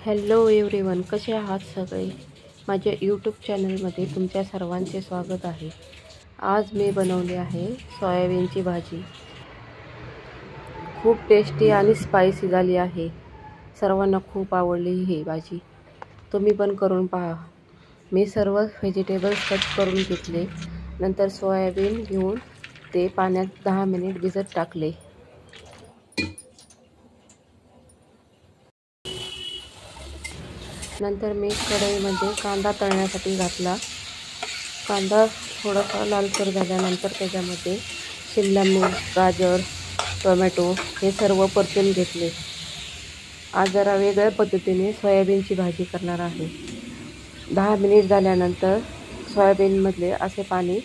Hello everyone, कसे आहात सगळे? माझ्या यूट्यूब चॅनलमध्ये तुमच्या सर्वांचे स्वागत आहे. आज मी बनवली आहे सोयाबीनची भाजी. खूप टेस्टी आणि स्पायसी झाली आहे. सर्वांना खूप आवडली ही भाजी. तुम्ही पण करून पहा. मी सर्व व्हेजिटेबल्स कट करून घेतले. नंतर सोयाबीन घेऊन ते पाण्यात 10 मिनिट भिजत टाकले. नंतर मी कढईमध्ये कांदा तळण्यासाठी घातला. कांदा थोडासा लालसर झाल्यानंतर त्याच्यामध्ये शिमला मिर्च, गाजर, टोमॅटो हे सर्व परतून घेतले. आज जरा वेगळ्या पद्धतीने सोयाबीनची भाजी करणार आहे. 10 मिनिट झाल्यानंतर सोयाबीनमधले असे पाणी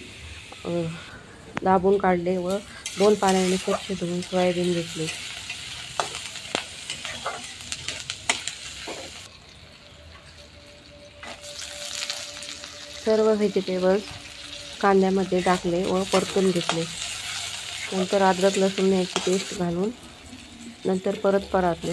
दाबून काढले व 2 पाण्याने स्वच्छ धुवून सोयाबीन घेतले. सर्व व्हेजिटेबल्स कांद्यामध्ये टाकले व परतून घेतले. नंतर अद्रक लसूण याची पेस्ट घालून नंतर परत परतले.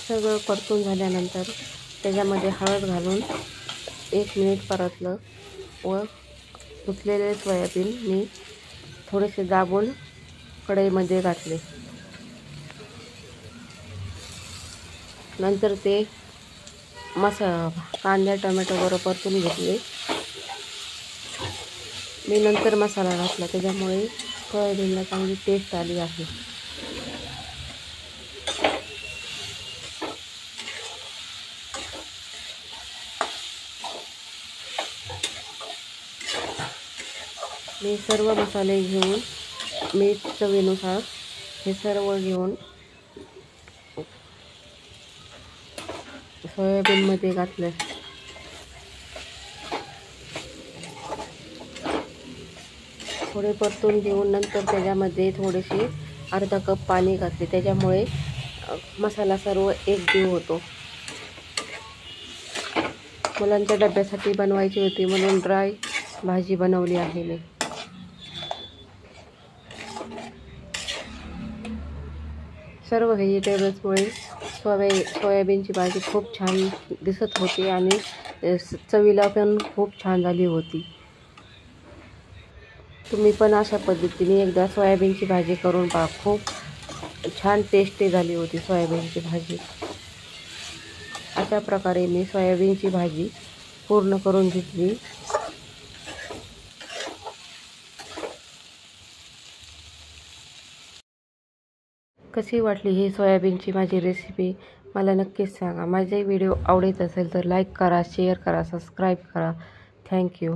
सगळं परतून झाल्यानंतर त्याच्यामध्ये हळद घालून 1 मिनिट परतलं व धुतलेले सोयाबीन मी थोडेसे दाबून कढईमध्ये घातले. नंतर ते कांदा टोमॅटो बरोबर परतून घेतले. मी नंतर मसाला घातला, त्याच्यामुळे सोयाबीनला चांगली टेस्ट आली आहे. मी सर्व मसाले घेऊन मीठ चवीनुसार हे सर्व घेऊन सोयाबीनमध्ये घातले. थोडे परतून घेऊन नंतर त्याच्यामध्ये थोडेसे अर्धा कप पाणी घातले. त्याच्यामुळे मसाला सर्व एकजीव होतो. मुलांच्या डब्यासाठी बनवायची होती म्हणून ड्राय भाजी बनवली आहे मी. सर्व व्हेजिटेबल्समुळे सोयाबीनची भाजी खूप छान दिसत होती आणि चवीला पण खूप छान झाली होती. तुम्ही पण अशा पद्धतीने एकदा सोयाबीनची भाजी करून पहा. खूप छान टेस्टी झाली होती सोयाबीनची भाजी. अशा प्रकारे मी सोयाबीनची भाजी पूर्ण करून घेतली. कशी वाटली ही सोयाबीनची माझी रेसिपी मला नक्कीच सांगा. माझे व्हिडिओ आवडत असेल तर लाईक करा, शेअर करा, सबस्क्राईब करा. थँक्यू.